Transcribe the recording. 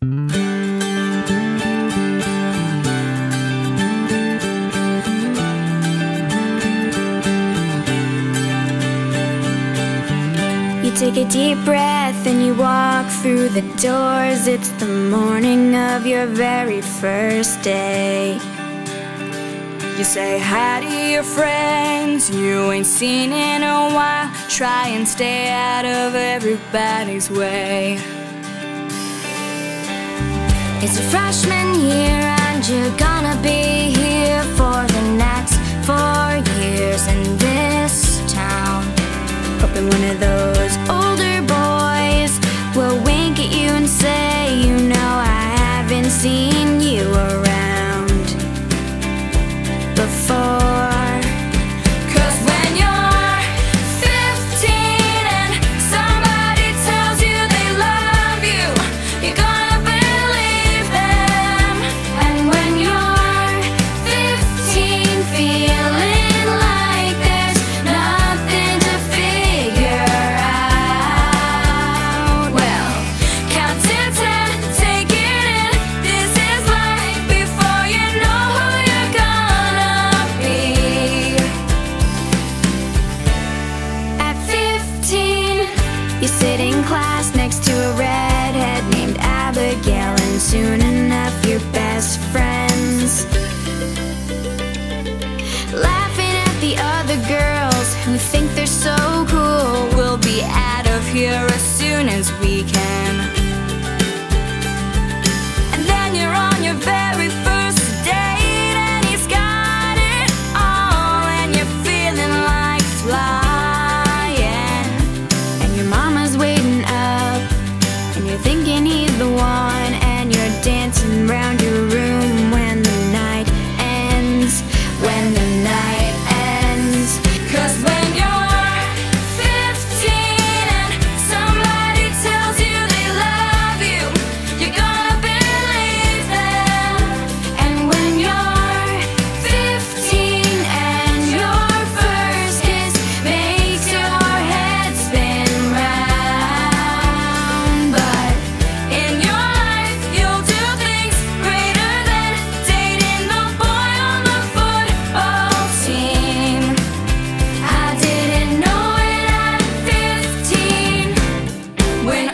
You take a deep breath and you walk through the doors. It's the morning of your very first day. You say hi to your friends you ain't seen in a while. Try and stay out of everybody's way. It's your freshman year and you're gonna be here for the next 4 years in this town. Hoping one of those older boys will wink at you and say, you know, I haven't seen you around before. You sit in class next to a redhead named Abigail, and soon enough you're best friends. Laughing at the other girls who think they're so cool. We'll be out of here as soon as we can. And then you're on your very first date, and he's got it all, and you're feeling like flying. Thinking he's the one, and you're dancing around your room when the night ends. When the night ends. 'Cause when you're 15 and somebody tells you they love you, you're gonna believe them. And when you're 15 and your first kiss makes your head spin round. When